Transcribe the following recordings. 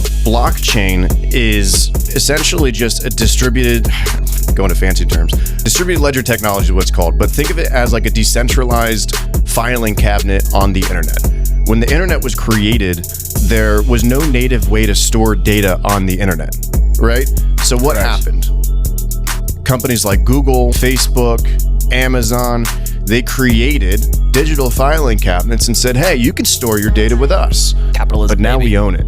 a blockchain is essentially just a distributed, going to fancy terms, distributed ledger technology is what it's called, but think of it as like a decentralized filing cabinet on the internet. When the internet was created, there was no native way to store data on the internet, right? So what happened? Companies like Google, Facebook, Amazon, they created digital filing cabinets and said, hey, you can store your data with us. Capitalism. But now we own it.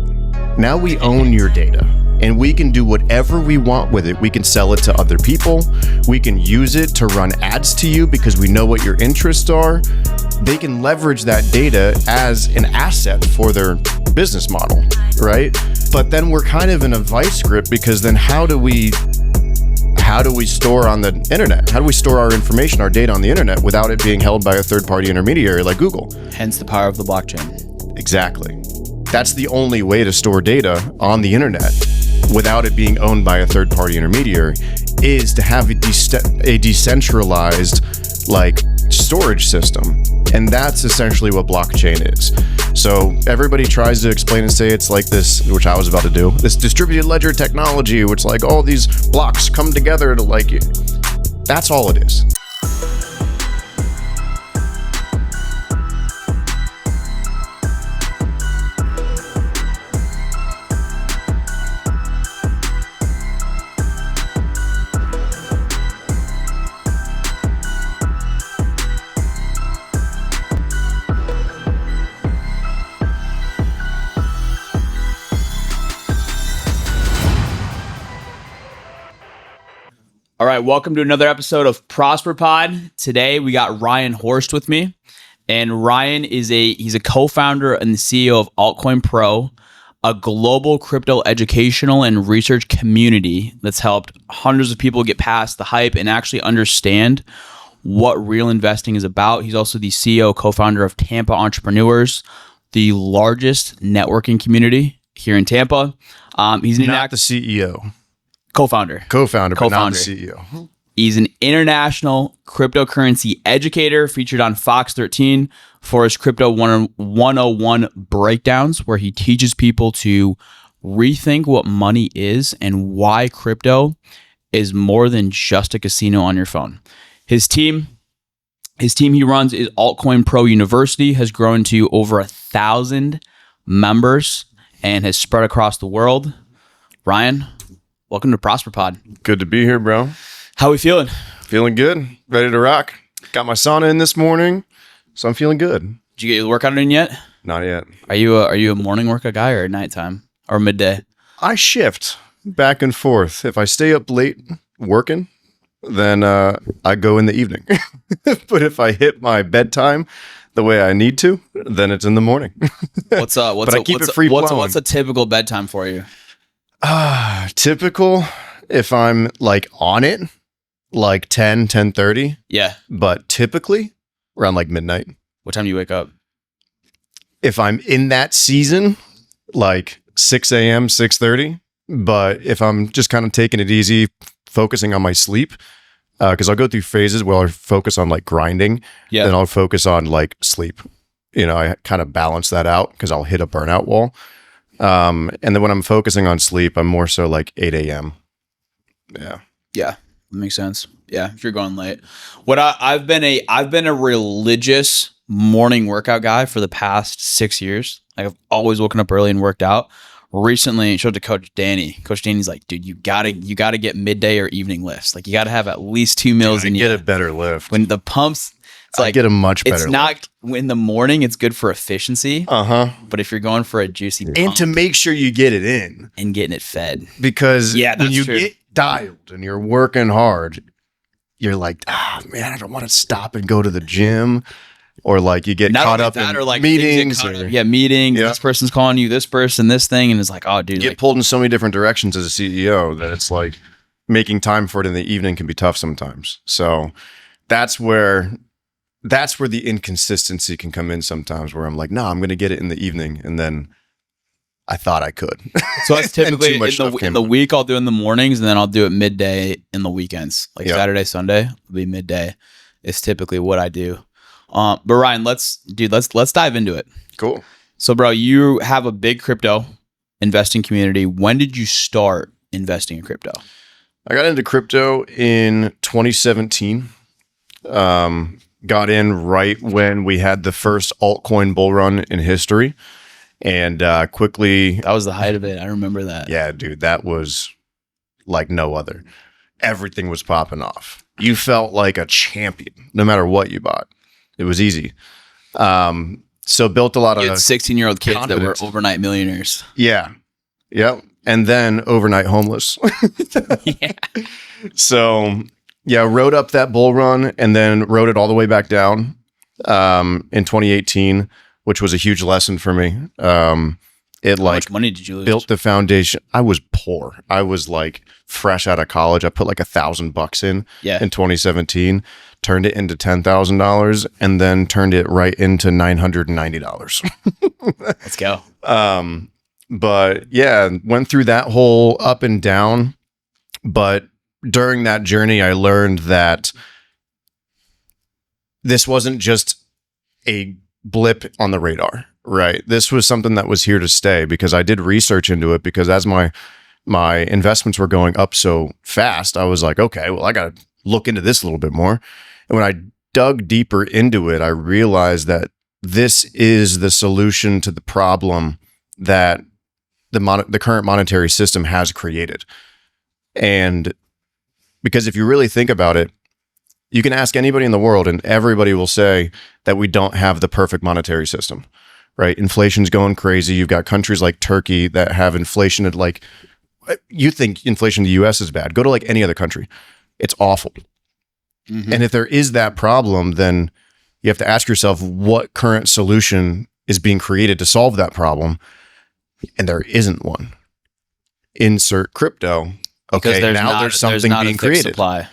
Now we own your data and we can do whatever we want with it. We can sell it to other people. We can use it to run ads to you because we know what your interests are. They can leverage that data as an asset for their business model, right? But then we're kind of in a vice grip because then how do we store on the internet? How do we store our information, our data on the internet without it being held by a third-party intermediary like Google? Hence the power of the blockchain. Exactly. That's the only way to store data on the internet without it being owned by a third-party intermediary is to have a decentralized storage system. And that's essentially what blockchain is. So everybody tries to explain and say it's like this, which I was about to do, this distributed ledger technology, which like all these blocks come together to that's all it is. All right, welcome to another episode of Prosper Pod. Today we got Ryan Horst with me, and Ryan he's a co-founder and the CEO of Altcoin Pro, a global crypto educational and research community that's helped hundreds of people get past the hype and actually understand what real investing is about. He's also the CEO, co-founder of Tampa Entrepreneurs, the largest networking community here in Tampa. He's not the CEO. Co-founder, but not the CEO. He's an international cryptocurrency educator featured on Fox 13 for his Crypto 101 breakdowns, where he teaches people to rethink what money is and why crypto is more than just a casino on your phone. His team he runs is Altcoin Pro University, has grown to over 1,000 members and has spread across the world. Ryan, welcome to Prosper Pod. Good to be here, bro. How are we feeling? Feeling good. Ready to rock. Got my sauna in this morning, so I'm feeling good. Did you get your workout in yet? Not yet. Are you a morning workout guy or a nighttime or midday? I shift back and forth. If I stay up late working, then I go in the evening. But if I hit my bedtime the way I need to, then it's in the morning. What's a typical bedtime for you? Typical, if I'm on it, 10:30. Yeah. But typically around midnight. What time do you wake up? If I'm in that season, 6 a.m., 6:30. But if I'm just kind of taking it easy, focusing on my sleep, because I'll go through phases where I'll focus on grinding, then I'll focus on sleep. I kind of balance that out because I'll hit a burnout wall. And then when I'm focusing on sleep, I'm more so 8 a.m. Yeah. Yeah. That makes sense. Yeah. If you're going late. I've been a religious morning workout guy for the past 6 years. I've always woken up early and worked out. Recently, I showed to Coach Danny. Coach Danny's like, dude, you gotta get midday or evening lifts. You gotta have at least 2 meals in you. Get a better lift. When the pumps, I get a much better lift. It's not in the morning, it's good for efficiency. But if you're going for a juicy pump, and to make sure you get it in. And getting it fed. Because when you get dialed and you're working hard, you're like, man, I don't want to stop and go to the gym. Or you get caught up in meetings. Meetings. Yeah. This person's calling you this person, this thing. And it's oh, dude. You get pulled in so many different directions as a CEO that it's making time for it in the evening can be tough sometimes. So that's where the inconsistency can come in sometimes, where I'm no, I'm going to get it in the evening. And then I thought I could. So that's typically in the week I'll do it in the mornings, and then I'll do it midday in the weekends. Saturday, Sunday will be midday. It's typically what I do. But Ryan, let's dive into it. Cool. So, bro, you have a big crypto investing community. When did you start investing in crypto? I got into crypto in 2017. Got in right when we had the first altcoin bull run in history, and quickly. That was the height of it. I remember that. Yeah, dude, that was like no other. Everything was popping off. You felt like a champion, no matter what you bought. It was easy. So built a lot You of had 16-year-old kids confidence. that were overnight millionaires. Yeah. Yep. And then overnight homeless. Yeah. So yeah, rode up that bull run and then rode it all the way back down in 2018, which was a huge lesson for me. It How much money did you lose? built the foundation. I was poor. I was like fresh out of college. I put like $1,000 in 2017, turned it into $10,000, and then turned it right into $990. Let's go. But yeah, went through that whole up and down. But during that journey, I learned that this wasn't just a blip on the radar, right? This was something that was here to stay, because I did research into it, because as my investments were going up so fast, I was like, okay, well, I got to look into this a little bit more. And when I dug deeper into it, I realized that this is the solution to the problem that the current monetary system has created. And because if you really think about it, you can ask anybody in the world and everybody will say that we don't have the perfect monetary system, right? Inflation's going crazy. You've got countries like Turkey that have inflation at like, you think inflation in the US is bad. Go to like any other country. It's awful. Mm-hmm. And if there is that problem, then you have to ask yourself what current solution is being created to solve that problem. And there isn't one. Insert crypto. Okay, there's something being created. Supply.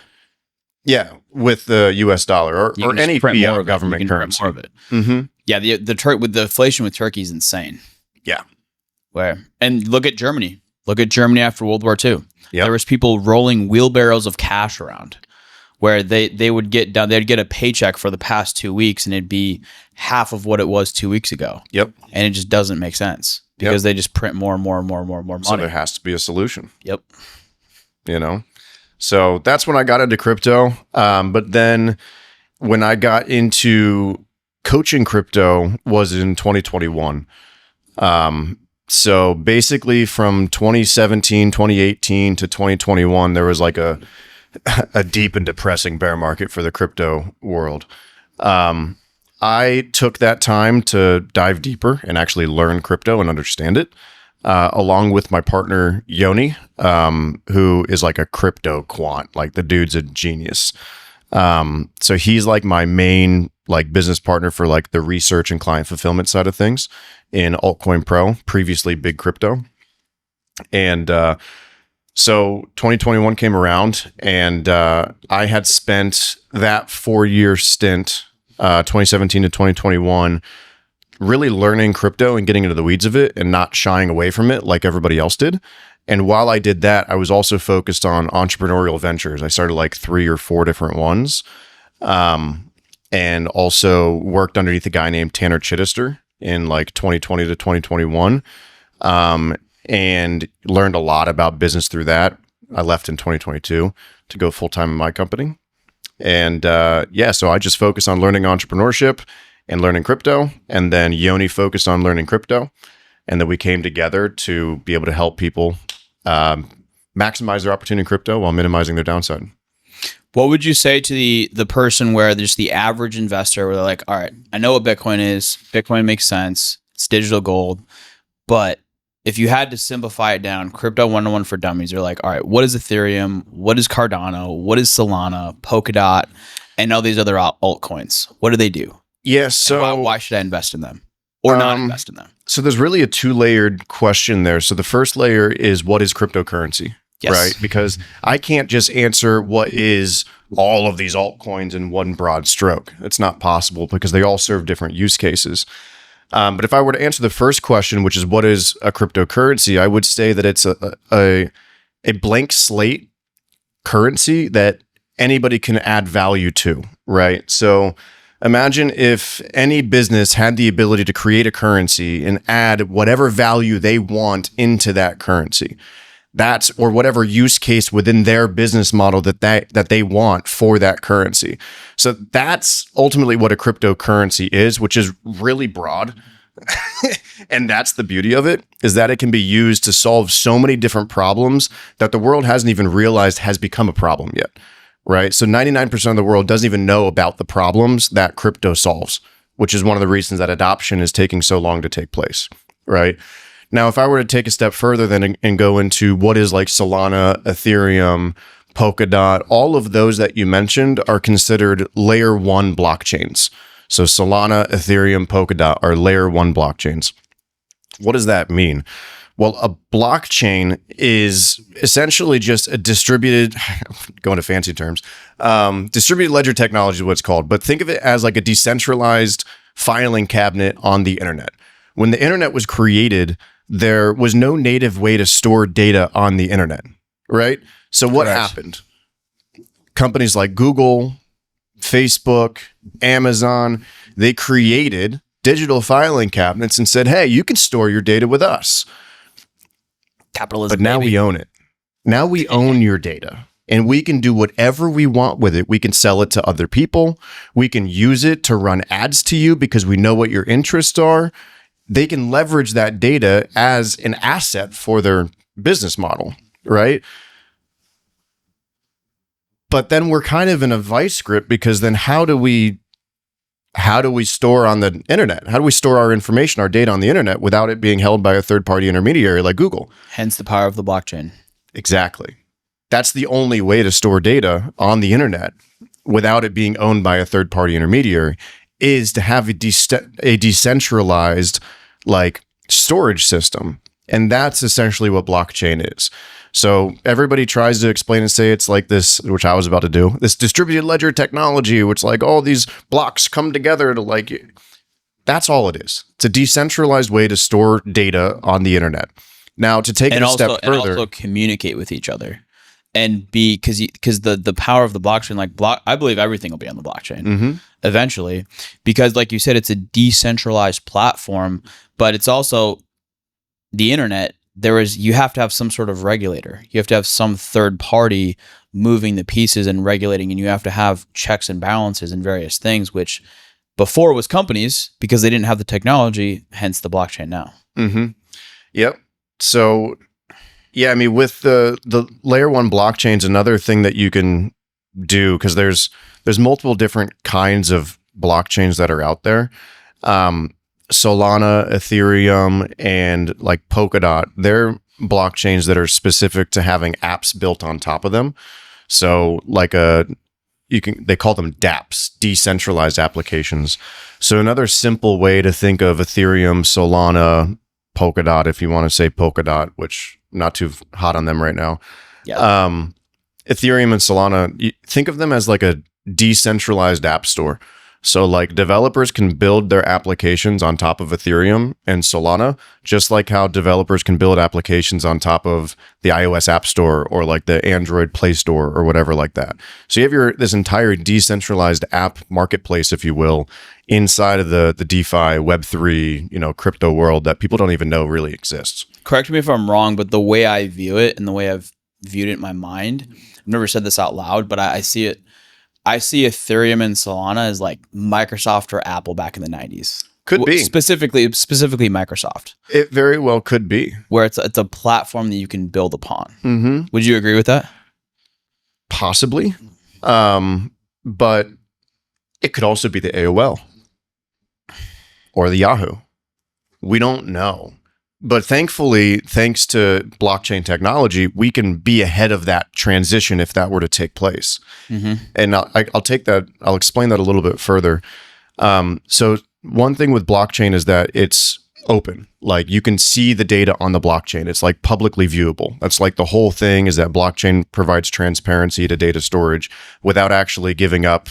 Yeah, with the U.S. dollar or any fiat government currency. More of it. Mm-hmm. Yeah, with the inflation with Turkey is insane. Yeah. And look at Germany. Look at Germany after World War II. Yep. There was people rolling wheelbarrows of cash around, where they would get done. They'd get a paycheck for the past 2 weeks, and it'd be half of what it was 2 weeks ago. Yep. And it just doesn't make sense because they just print more and more and more and more and more money. So there has to be a solution. Yep. You know, so that's when I got into crypto. But then when I got into coaching crypto was in 2021. So basically from 2017, 2018 to 2021, there was like a deep and depressing bear market for the crypto world. I took that time to dive deeper and actually learn crypto and understand it. Along with my partner Yoni, who is like a crypto quant. Like the dude's a genius. So he's like my main like business partner for like the research and client fulfillment side of things in Altcoin Pro, previously Big Crypto. And so 2021 came around, and I had spent that 4-year stint, 2017 to 2021, really learning crypto and getting into the weeds of it and not shying away from it like everybody else did. And while I did that, I was also focused on entrepreneurial ventures. I started like 3 or 4 different ones, and also worked underneath a guy named Tanner Chittister in like 2020 to 2021, and learned a lot about business through that. I left in 2022 to go full-time in my company. And so I just focus on learning entrepreneurship and learning crypto. And then Yoni focused on learning crypto. And then we came together to be able to help people maximize their opportunity in crypto while minimizing their downside. What would you say to the person where there's the average investor where they're like, all right, I know what Bitcoin is. Bitcoin makes sense. It's digital gold. But if you had to simplify it down, crypto 101 for dummies, you're like, all right, what is Ethereum? What is Cardano? What is Solana, Polkadot, and all these other altcoins? What do they do? Yes. So why should I invest in them or not invest in them? So there's really a 2-layered question there. So the first layer is, what is cryptocurrency? Yes. Right? Because I can't just answer what is all of these altcoins in one broad stroke. It's not possible because they all serve different use cases. But if I were to answer the first question, which is what is a cryptocurrency, I would say that it's a blank slate currency that anybody can add value to, right? So Imagine if any business had the ability to create a currency and add whatever value they want into that currency. That's or whatever use case within their business model that they want for that currency. So that's ultimately what a cryptocurrency is, which is really broad. And that's the beauty of it, is that it can be used to solve so many different problems that the world hasn't even realized has become a problem yet. Right. So 99% of the world doesn't even know about the problems that crypto solves, which is one of the reasons that adoption is taking so long to take place. Right. Now, if I were to take a step further then and go into what is like Solana, Ethereum, Polkadot, all of those that you mentioned are considered layer one blockchains. So Solana, Ethereum, Polkadot are layer one blockchains. What does that mean? Well, a blockchain is essentially just a distributed, going to fancy terms, distributed ledger technology is what it's called. But think of it as like a decentralized filing cabinet on the internet. When the internet was created, there was no native way to store data on the internet, right? So what happened? Companies like Google, Facebook, Amazon, they created digital filing cabinets and said, hey, you can store your data with us. Capitalism. But now we own it. Now we own your data and we can do whatever we want with it. We can sell it to other people. We can use it to run ads to you because we know what your interests are. They can leverage that data as an asset for their business model, right? But then we're kind of in a vice grip because then how do we store on the internet? How do we store our information, our data on the internet without it being held by a third-party intermediary like Google? Hence the power of the blockchain. Exactly. That's the only way to store data on the internet without it being owned by a third-party intermediary is to have a decentralized like storage system. And that's essentially what blockchain is. So everybody tries to explain and say it's like this, which I was about to do, this distributed ledger technology, which like all these blocks come together to like, that's all it is. It's a decentralized way to store data on the internet. Now to take it a step further. And also communicate with each other and be, because the power of the blockchain, like I believe everything will be on the blockchain eventually, because like you said, it's a decentralized platform, but it's also the internet. You have to have some sort of regulator. You have to have some third party moving the pieces and regulating, and you have to have checks and balances and various things, which before was companies because they didn't have the technology, hence the blockchain now. Mm-hmm. Yep. So, yeah, I mean, with the layer one blockchains, another thing that you can do, because there's multiple different kinds of blockchains that are out there. Solana, Ethereum, and like Polkadot, they're blockchains that are specific to having apps built on top of them. So like they call them dApps, decentralized applications. So another simple way to think of Ethereum, Solana, Polkadot, if you want to say Polkadot, which I'm not too hot on them right now. Yeah. Ethereum and Solana, think of them as like a decentralized app store. So like developers can build their applications on top of Ethereum and Solana, just like how developers can build applications on top of the iOS App Store or like the Android Play Store or whatever like that. So you have this entire decentralized app marketplace, if you will, inside of the DeFi, Web3, crypto world that people don't even know really exists. Correct me if I'm wrong, but the way I view it and the way I've viewed it in my mind, I've never said this out loud, but I see it. I see Ethereum and Solana as like Microsoft or Apple back in the 90s. Could be. Specifically Microsoft. It very well could be. Where it's a platform that you can build upon. Mm-hmm. Would you agree with that? Possibly. But it could also be the AOL or the Yahoo. We don't know. But thankfully, thanks to blockchain technology, we can be ahead of that transition if that were to take place. Mm-hmm. And I'll explain that a little bit further. So one thing with blockchain is that it's open. Like you can see the data on the blockchain. It's like publicly viewable. That's like the whole thing, is that blockchain provides transparency to data storage without actually giving up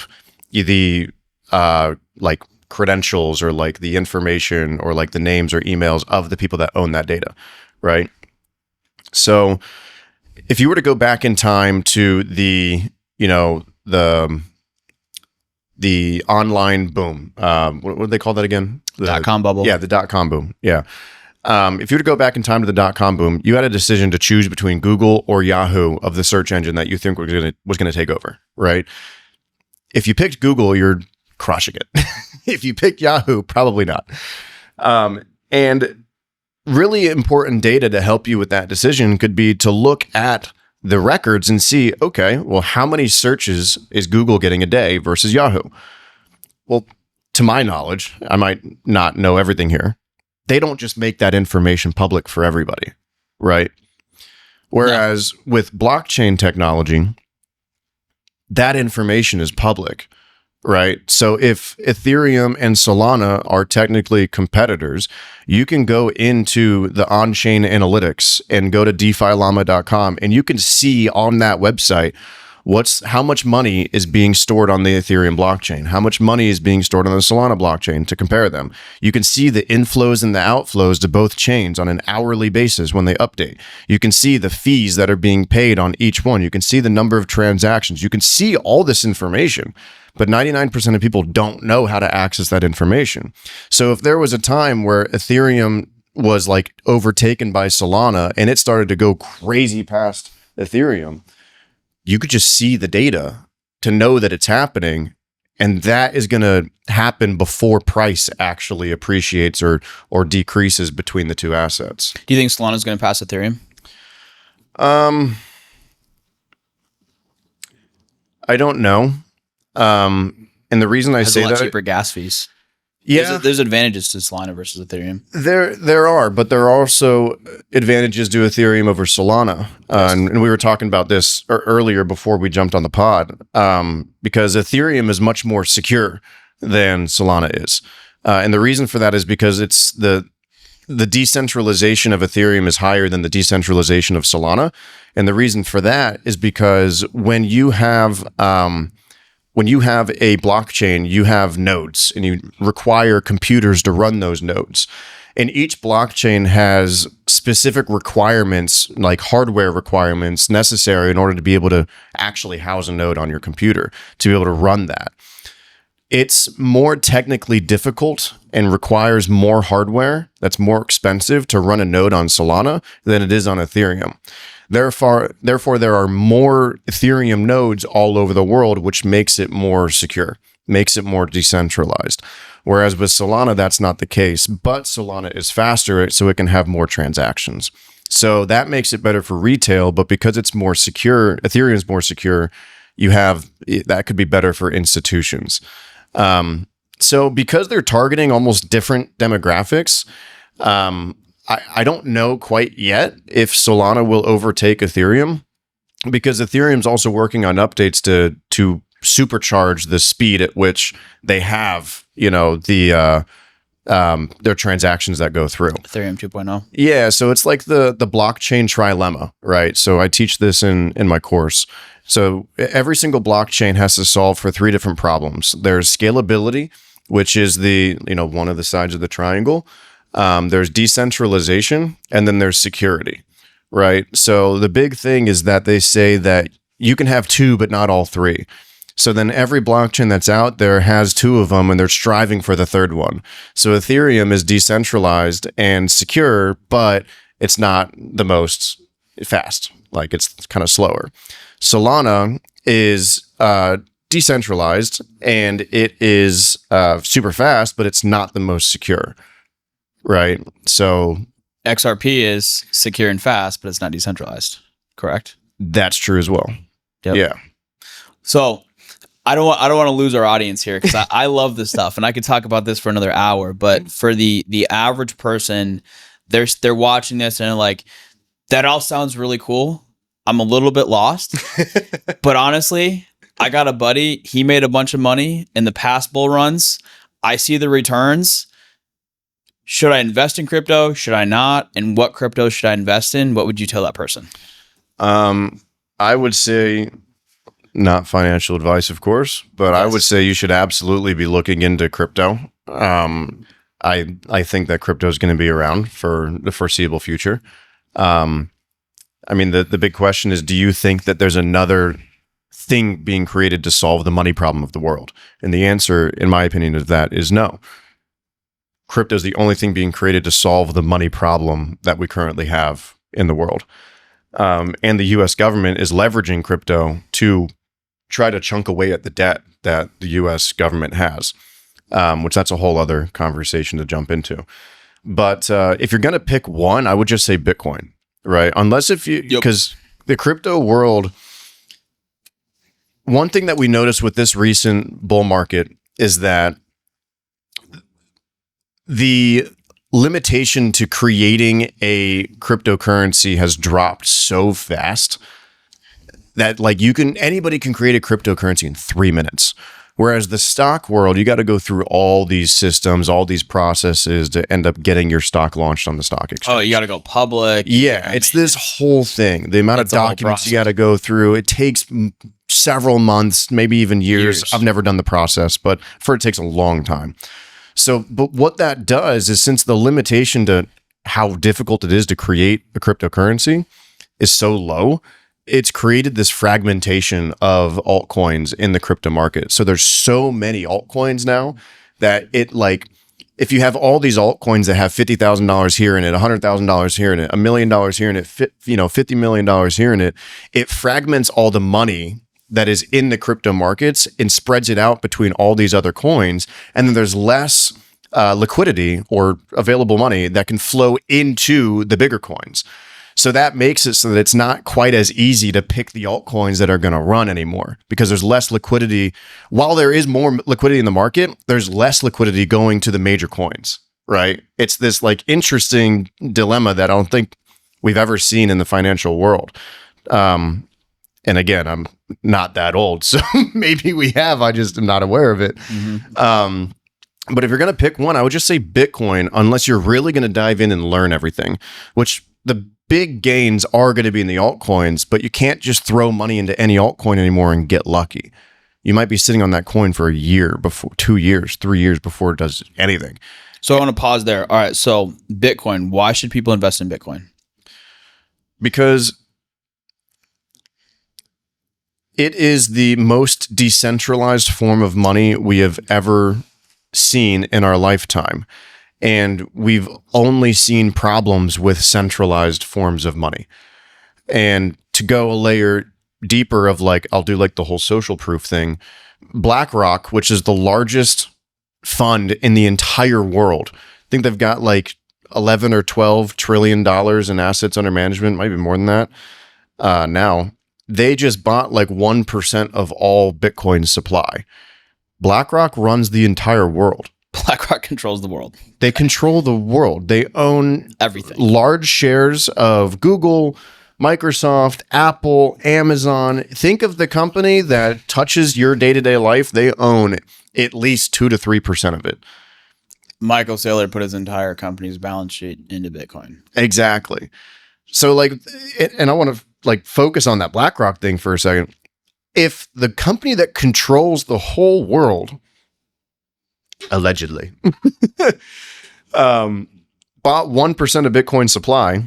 the like credentials or like the information or like the names or emails of the people that own that data, right? So if you were to go back in time to the the online boom. What do they call that again? The .com bubble. Yeah, the .com boom. Yeah. If you were to go back in time to the .com boom, you had a decision to choose between Google or Yahoo of the search engine that you think was going to take over, right? If you picked Google, you're crushing it. If you picked Yahoo, probably not. And really important data to help you with that decision could be to look at the records and see, okay, well, how many searches is Google getting a day versus Yahoo? Well, to my knowledge, I might not know everything here. They don't just make that information public for everybody, right? Whereas with blockchain technology, that information is public, right? So if Ethereum and Solana are technically competitors, you can go into the on-chain analytics and go to defilama.com and you can see on that website how much money is being stored on the Ethereum blockchain, how much money is being stored on the Solana blockchain to compare them. You can see the inflows and the outflows to both chains on an hourly basis when they update. You can see the fees that are being paid on each one. You can see the number of transactions. You can see all this information, but 99% of people don't know how to access that information. So if there was a time where Ethereum was like overtaken by Solana and it started to go crazy past Ethereum, you could just see the data to know that it's happening, and that is going to happen before price actually appreciates or decreases between the two assets. Do you think Solana is going to pass Ethereum? I don't know. And the reason I say that, cheaper gas fees. Yeah, there's advantages to Solana versus Ethereum. There are, but there are also advantages to Ethereum over Solana. And we were talking about this earlier before we jumped on the pod, because Ethereum is much more secure than Solana is. And the reason for that is because it's the decentralization of Ethereum is higher than the decentralization of Solana. And the reason for that is because when you have a blockchain, you have nodes and you require computers to run those nodes. And each blockchain has specific requirements, like hardware requirements necessary in order to be able to actually house a node on your computer, to be able to run that. It's more technically difficult and requires more hardware that's more expensive to run a node on Solana than it is on Ethereum. Therefore, there are more Ethereum nodes all over the world, which makes it more secure, makes it more decentralized. Whereas with Solana, that's not the case, but Solana is faster, so it can have more transactions. So that makes it better for retail, but because it's more secure, Ethereum is more secure, that could be better for institutions. So because they're targeting almost different demographics, I don't know quite yet if Solana will overtake Ethereum, because Ethereum's also working on updates to supercharge the speed at which they have, their transactions that go through. Ethereum 2.0. Yeah, so it's like the blockchain trilemma, right? So I teach this in my course. So every single blockchain has to solve for three different problems. There's scalability, which is one of the sides of the triangle. There's decentralization, and then there's security, right? So the big thing is that they say that you can have two, but not all three. So then every blockchain that's out there has two of them, and they're striving for the third one. So Ethereum is decentralized and secure, but it's not the most fast. Like, it's kind of slower. Solana is decentralized, and it is super fast, but it's not the most secure. Right. So XRP is secure and fast, but it's not decentralized. Correct? That's true as well. Yep. Yeah. So I don't want to lose our audience here, because I love this stuff and I could talk about this for another hour. But for the average person, they're watching this and they're like, that all sounds really cool. I'm a little bit lost. But honestly, I got a buddy. He made a bunch of money in the past bull runs. I see the returns. Should I invest in crypto? Should I not? And what crypto should I invest in? What would you tell that person? I would say, not financial advice, of course, but yes. I would say you should absolutely be looking into crypto. I think that crypto is going to be around for the foreseeable future. The big question is, do you think that there's another thing being created to solve the money problem of the world? And the answer, in my opinion, of that is no. Crypto is the only thing being created to solve the money problem that we currently have in the world. And the U.S. government is leveraging crypto to try to chunk away at the debt that the U.S. government has, which that's a whole other conversation to jump into. But if you're going to pick one, I would just say Bitcoin, right? Unless if you, because the crypto world, one thing that we noticed with this recent bull market is that the limitation to creating a cryptocurrency has dropped so fast that like anybody can create a cryptocurrency in 3 minutes. Whereas the stock world, you got to go through all these systems, all these processes to end up getting your stock launched on the stock exchange. Oh, you got to go public. Yeah, it's this whole thing. The amount of documents you got to go through, it takes several months, maybe even years. I've never done the process, but it takes a long time. So, but what that does is, since the limitation to how difficult it is to create a cryptocurrency is so low, it's created this fragmentation of altcoins in the crypto market. So there's so many altcoins now that if you have all these altcoins that have $50,000 here in it, $100,000 here in it, $1 million here in it, $50 million here in it, it fragments all the money that is in the crypto markets and spreads it out between all these other coins. And then there's less liquidity or available money that can flow into the bigger coins. So that makes it so that it's not quite as easy to pick the altcoins that are going to run anymore, because there's less liquidity. While there is more liquidity in the market, there's less liquidity going to the major coins, right? It's this like interesting dilemma that I don't think we've ever seen in the financial world. And again, I'm not that old, so maybe we have. I just am not aware of it. Mm-hmm. But if you're going to pick one, I would just say Bitcoin, unless you're really going to dive in and learn everything, which the big gains are going to be in the altcoins, but you can't just throw money into any altcoin anymore and get lucky. You might be sitting on that coin for a year, before 2 years, 3 years before it does anything. So I want to pause there. All right. So Bitcoin, why should people invest in Bitcoin? Because it is the most decentralized form of money we have ever seen in our lifetime. And we've only seen problems with centralized forms of money. And to go a layer deeper of I'll do the whole social proof thing, BlackRock, which is the largest fund in the entire world, I think they've got 11 or 12 trillion dollars in assets under management, maybe more than that now. They just bought 1% of all Bitcoin supply. BlackRock runs the entire world. BlackRock controls the world. They control the world. They own everything. Large shares of Google, Microsoft, Apple, Amazon. Think of the company that touches your day-to-day life. They own at least 2 to 3% of it. Michael Saylor put his entire company's balance sheet into Bitcoin. Exactly. So and I want to focus on that BlackRock thing for a second. If the company that controls the whole world, allegedly, bought 1% of Bitcoin supply,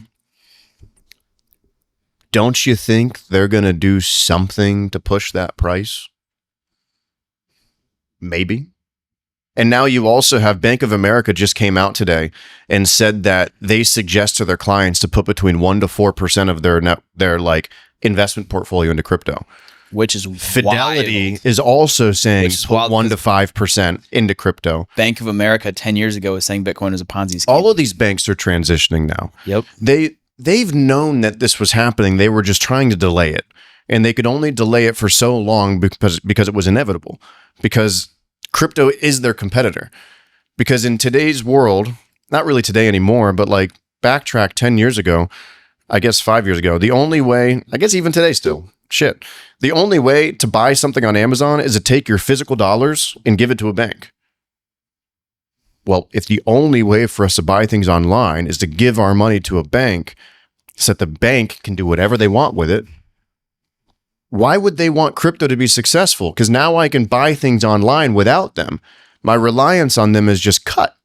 don't you think they're going to do something to push that price? Maybe. And now you also have Bank of America just came out today and said that they suggest to their clients to put between 1 to 4% of their investment portfolio into crypto. Which is Fidelity wild. is also saying put 1 to 'cause 5% into crypto. Bank of America 10 years ago was saying Bitcoin is a Ponzi scheme. All of these banks are transitioning now. Yep. They've known that this was happening. They were just trying to delay it. And they could only delay it for so long because it was inevitable. Because crypto is their competitor. Because in today's world, not really today anymore, but backtrack 10 years ago, I guess 5 years ago, the only way, I guess even today still, the only way to buy something on Amazon is to take your physical dollars and give it to a bank. Well, if the only way for us to buy things online is to give our money to a bank so that the bank can do whatever they want with it, why would they want crypto to be successful? Because now I can buy things online without them. My reliance on them is just cut.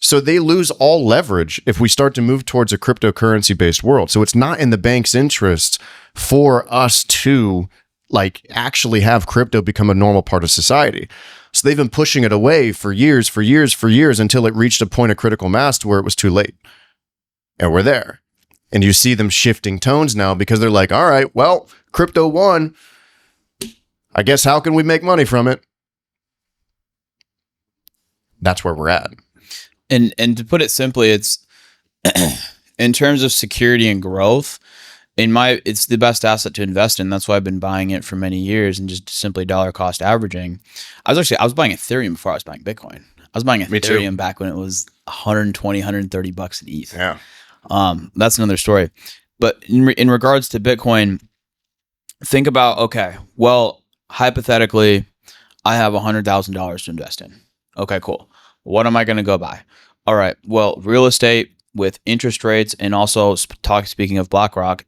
So they lose all leverage if we start to move towards a cryptocurrency-based world. So it's not in the bank's interest for us to like actually have crypto become a normal part of society. So they've been pushing it away for years until it reached a point of critical mass to where it was too late. And we're there. And you see them shifting tones now because they're like, all right, well, crypto won. I guess how can we make money from it? That's where we're at. And to put it simply, it's in terms of security and growth, it's the best asset to invest in. That's why I've been buying it for many years and just simply dollar cost averaging. I was buying Ethereum before I was buying Bitcoin. I was buying Ethereum back when it was 120, 130 bucks an ETH. Yeah. That's another story. But in regards to Bitcoin, think about, okay, well, hypothetically, I have $100,000 to invest in. Okay, cool. What am I going to go buy? All right. Well, real estate with interest rates, and also speaking of BlackRock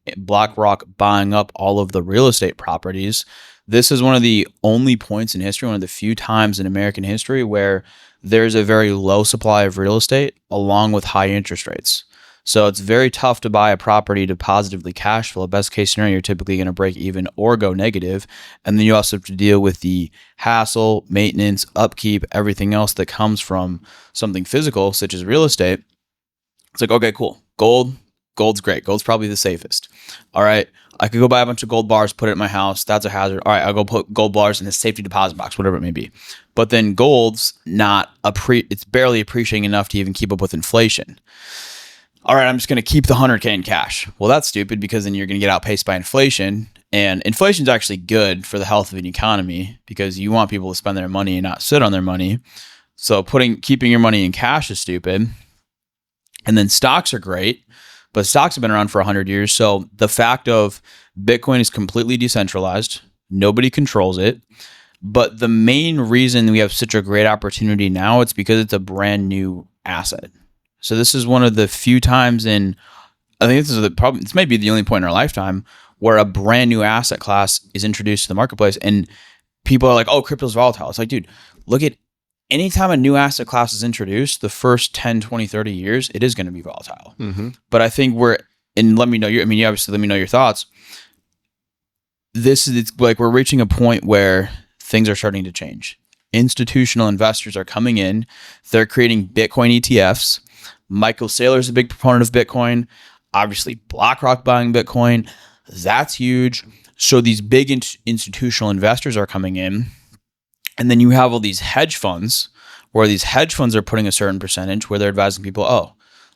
buying up all of the real estate properties. This is one of the only points in history, one of the few times in American history where there's a very low supply of real estate along with high interest rates. So it's very tough to buy a property to positively cash flow. Best case scenario, you're typically going to break even or go negative. And then you also have to deal with the hassle, maintenance, upkeep, everything else that comes from something physical, such as real estate. It's like, okay, cool. Gold's great. Gold's probably the safest. All right. I could go buy a bunch of gold bars, put it in my house. That's a hazard. All right. I'll go put gold bars in a safety deposit box, whatever it may be. But then gold's it's barely appreciating enough to even keep up with inflation. All right, I'm just going to keep the 100K in cash. Well, that's stupid because then you're going to get outpaced by inflation. And inflation is actually good for the health of an economy because you want people to spend their money and not sit on their money. So keeping your money in cash is stupid. And then stocks are great, but stocks have been around for 100 years. So the fact of Bitcoin is completely decentralized, nobody controls it. But the main reason we have such a great opportunity now, it's because it's a brand new asset. So this is one of the few times I think this may be the only point in our lifetime where a brand new asset class is introduced to the marketplace and people are like, oh, crypto's volatile. It's like, dude, look at anytime a new asset class is introduced, the first 10, 20, 30 years, it is going to be volatile. Mm-hmm. But I think let me know you obviously let me know your thoughts. It's like we're reaching a point where things are starting to change. Institutional investors are coming in. They're creating Bitcoin ETFs. Michael Saylor is a big proponent of Bitcoin. Obviously, BlackRock buying Bitcoin. That's huge. So these big institutional investors are coming in. And then you have all these hedge funds where these hedge funds are putting a certain percentage where they're advising people, oh,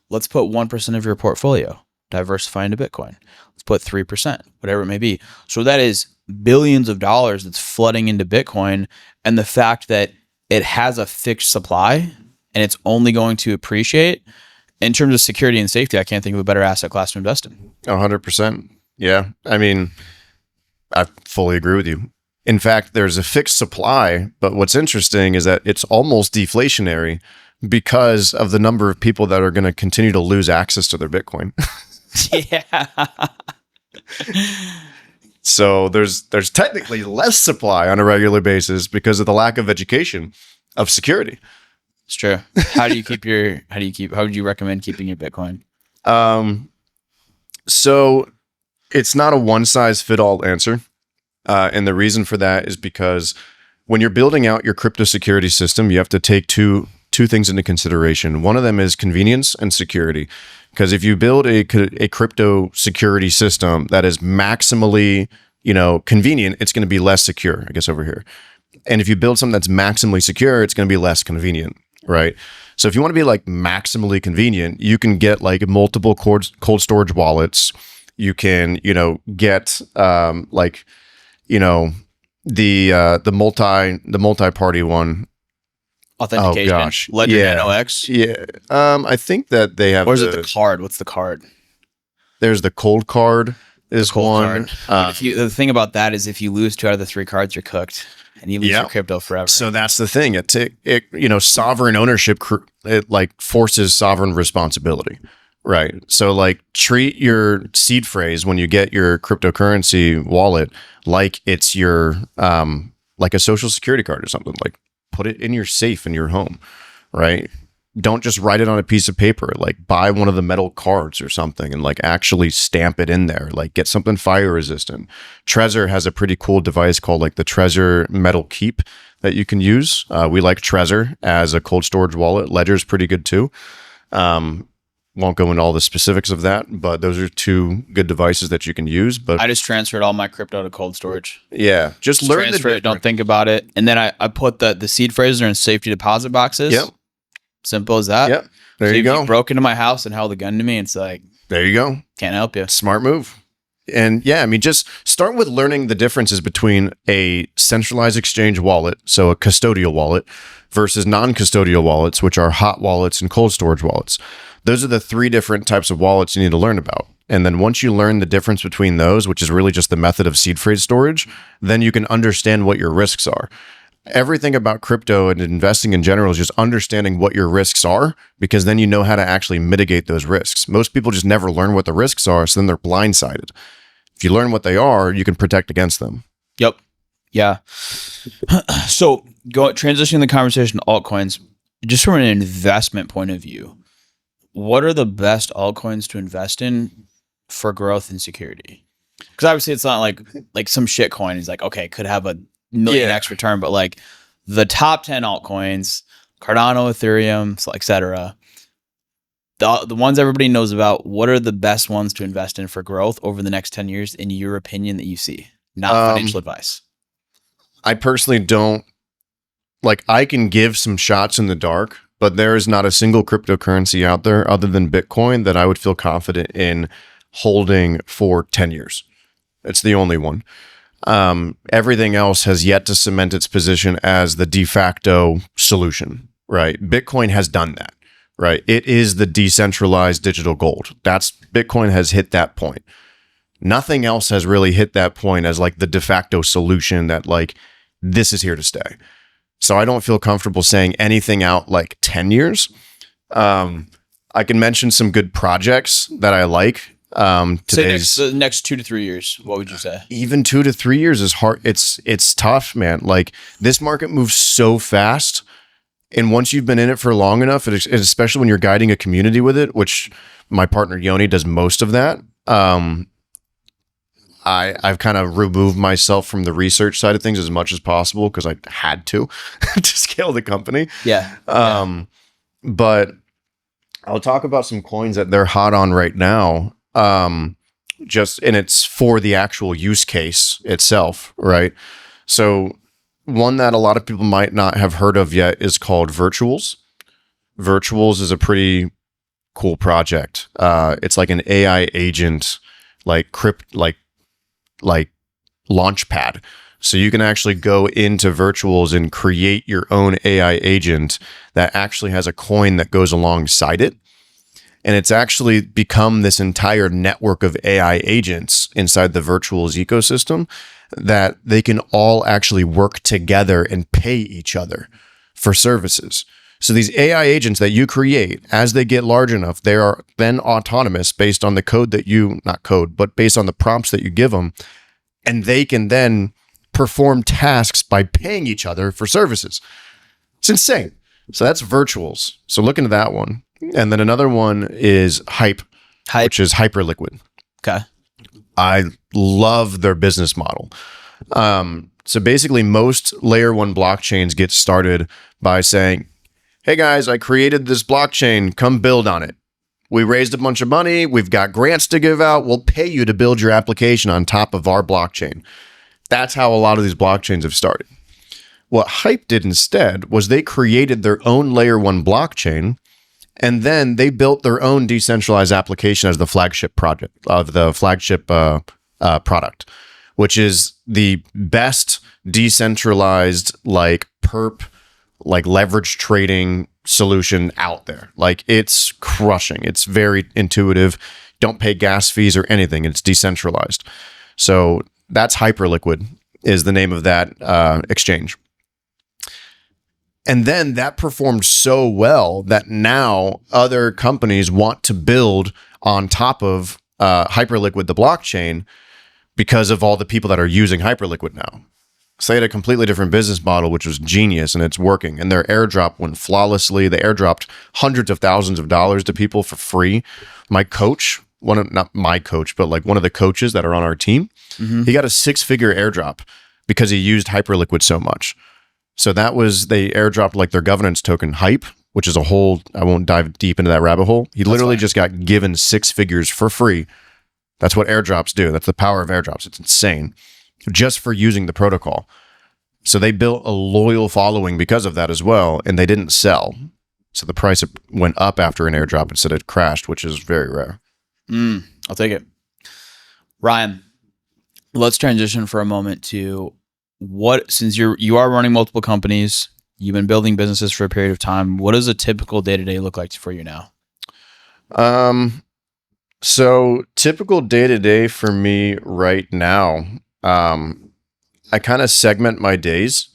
let's put 1% of your portfolio, diversify into Bitcoin. Let's put 3%, whatever it may be. So that is billions of dollars that's flooding into Bitcoin. And the fact that it has a fixed supply and it's only going to appreciate in terms of security and safety, I can't think of a better asset class to invest in. 100%. Yeah. I mean, I fully agree with you. In fact, there's a fixed supply, but what's interesting is that it's almost deflationary because of the number of people that are going to continue to lose access to their Bitcoin. Yeah. So there's technically less supply on a regular basis because of the lack of education of security. It's true. How would you recommend keeping your Bitcoin? So it's not a one size fit all answer. And the reason for that is because when you're building out your crypto security system, you have to take two things into consideration. One of them is convenience and security. Because if you build a crypto security system that is maximally, convenient, it's going to be less secure, I guess over here. And if you build something that's maximally secure, it's going to be less convenient, right? So if you want to be like maximally convenient, you can get like multiple cold storage wallets. You can, get the multi-party one. Authentication. Oh gosh. Ledger NOx. Yeah. I think that they have. Or is it the card? What's the card? There's the cold card. One. The thing about that is if you lose 2 out of the 3 cards, you're cooked, and you lose your crypto forever. So that's the thing. It sovereign ownership it like forces sovereign responsibility, right? So like treat your seed phrase when you get your cryptocurrency wallet like it's your like a social security card or something. Like put it in your safe in your home, right? don't just write it on a piece of paper. Like buy one of the metal cards or something and like actually stamp it in there. Like get something fire resistant. Trezor has a pretty cool device called like the Trezor Metal Keep that you can use. We like Trezor as a cold storage wallet. Ledger's pretty good too. Won't go into all the specifics of that, but those are two good devices that you can use. But I just transferred all my crypto to cold storage. Yeah, just learn transfer it. Don't think about it. And then I put the seed phraser in safety deposit boxes. Yep. Simple as that. Yep. There so you if go. You broke into my house and held a gun to me. It's like, there you go. Can't help you. Smart move. And yeah, I mean, just start with learning the differences between a centralized exchange wallet, so a custodial wallet, versus non-custodial wallets, which are hot wallets and cold storage wallets. Those are the three different types of wallets you need to learn about. And then once you learn the difference between those, which is really just the method of seed phrase storage, then you can understand what your risks are. Everything about crypto and investing in general is just understanding what your risks are, because then you know how to actually mitigate those risks. Most people just never learn what the risks are, so then they're blindsided. If you learn what they are, you can protect against them. Yep. Yeah. So transitioning the conversation to altcoins, just from an investment point of view, what are the best altcoins to invest in for growth and security? Because obviously it's not like some shit coin is like, okay, could have a million X return, but like the top 10 altcoins, Cardano, Ethereum, etc., the ones everybody knows about, what are the best ones to invest in for growth over the next 10 years in your opinion that you see? Not financial advice. I personally don't, like, I can give some shots in the dark, but there is not a single cryptocurrency out there other than Bitcoin that I would feel confident in holding for 10 years. It's the only one. Everything else has yet to cement its position as the de facto solution, right? Bitcoin has done that, right? It is the decentralized digital gold. Bitcoin has hit that point. Nothing else has really hit that point as like the de facto solution that like this is here to stay. So I don't feel comfortable saying anything out like 10 years. I can mention some good projects that I like. The next 2 to 3 years, what would you say? Even 2 to 3 years is hard. It's tough, man. Like this market moves so fast. And once you've been in it for long enough, and especially when you're guiding a community with it, which my partner Yoni does most of that, I've kind of removed myself from the research side of things as much as possible because I had to scale the company. Yeah. But I'll talk about some coins that they're hot on right now. And it's for the actual use case itself, right? So one that a lot of people might not have heard of yet is called Virtuals. Virtuals is a pretty cool project. It's like an AI agent, like launchpad. So you can actually go into Virtuals and create your own AI agent that actually has a coin that goes alongside it. And it's actually become this entire network of AI agents inside the Virtuals ecosystem that they can all actually work together and pay each other for services. So these AI agents that you create, as they get large enough, they are then autonomous based on the code that but based on the prompts that you give them. And they can then perform tasks by paying each other for services. It's insane. So that's Virtuals. So look into that one. And then another one is Hype, which is Hyperliquid. Okay. I love their business model. So basically most layer one blockchains get started by saying, hey guys, I created this blockchain, come build on it. We raised a bunch of money. We've got grants to give out. We'll pay you to build your application on top of our blockchain. That's how a lot of these blockchains have started. What Hype did instead was they created their own layer one blockchain, and then they built their own decentralized application as the flagship project of the flagship product, which is the best decentralized like leverage trading solution out there. Like it's crushing. It's very intuitive. Don't pay gas fees or anything. It's decentralized. So that's Hyperliquid is the name of that exchange. And then that performed so well that now other companies want to build on top of Hyperliquid, the blockchain, because of all the people that are using Hyperliquid now. So they had a completely different business model, which was genius, and it's working. And their airdrop went flawlessly. They airdropped hundreds of thousands of dollars to people for free. My coach, not my coach, but like one of the coaches that are on our team, he got a 6-figure airdrop because he used Hyperliquid so much. So they airdropped like their governance token Hype, which is a whole, I won't dive deep into that rabbit hole. He literally just got given 6 figures for free. That's what airdrops do. That's the power of airdrops. It's insane. Just for using the protocol. So they built a loyal following because of that as well, and they didn't sell. So the price went up after an airdrop instead of crashed, which is very rare. I'll take it. Ryan, let's transition for a moment to since you are running multiple companies, you've been building businesses for a period of time. What does a typical day-to-day look like for you now? So typical day-to-day for me right now, I kind of segment my days.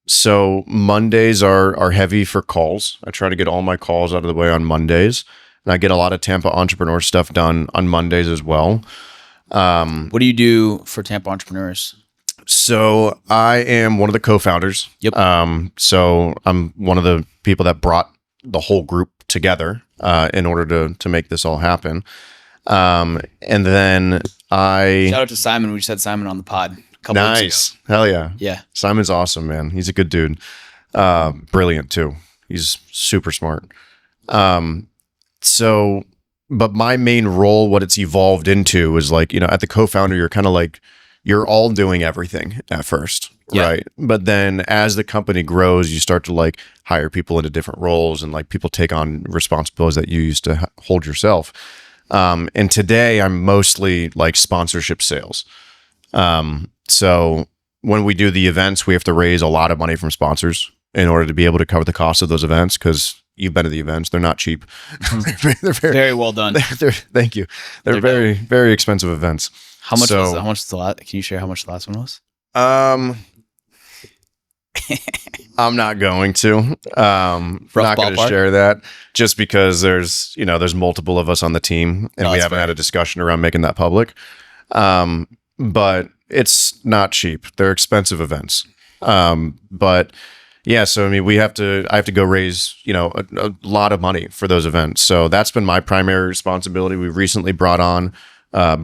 So Mondays are heavy for calls. I try to get all my calls out of the way on Mondays, and I get a lot of Tampa entrepreneur stuff done on Mondays as well. What do you do for Tampa Entrepreneurs? So I am one of the co-founders. Yep. So I'm one of the people that brought the whole group together in order to make this all happen. And then shout out to Simon. We just had Simon on the pod a couple weeks ago. Hell yeah. Yeah. Simon's awesome, man. He's a good dude. Brilliant too. He's super smart. But my main role, what it's evolved into is like, at the co-founder, you're kind of like, you're all doing everything at first, right? But then as the company grows, you start to like hire people into different roles, and like people take on responsibilities that you used to hold yourself. And today I'm mostly like sponsorship sales. So when we do the events, we have to raise a lot of money from sponsors in order to be able to cover the cost of those events, because you've been to the events. They're not cheap. They're very well done. Thank you. They're very, very expensive events. How much was the last? Can you share how much the last one was? I'm not going to. Not going to share that, just because there's multiple of us on the team, and we haven't had a discussion around making that public. But it's not cheap. They're expensive events. But yeah, so I mean, I have to go raise, a lot of money for those events. So that's been my primary responsibility. We recently brought on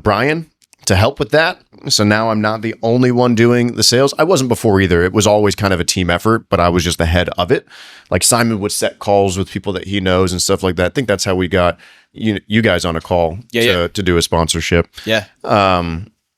Brian to help with that. So now I'm not the only one doing the sales. I wasn't before either. It was always kind of a team effort, but I was just the head of it. Like Simon would set calls with people that he knows and stuff like that. I think that's how we got you guys on a call to do a sponsorship. Yeah.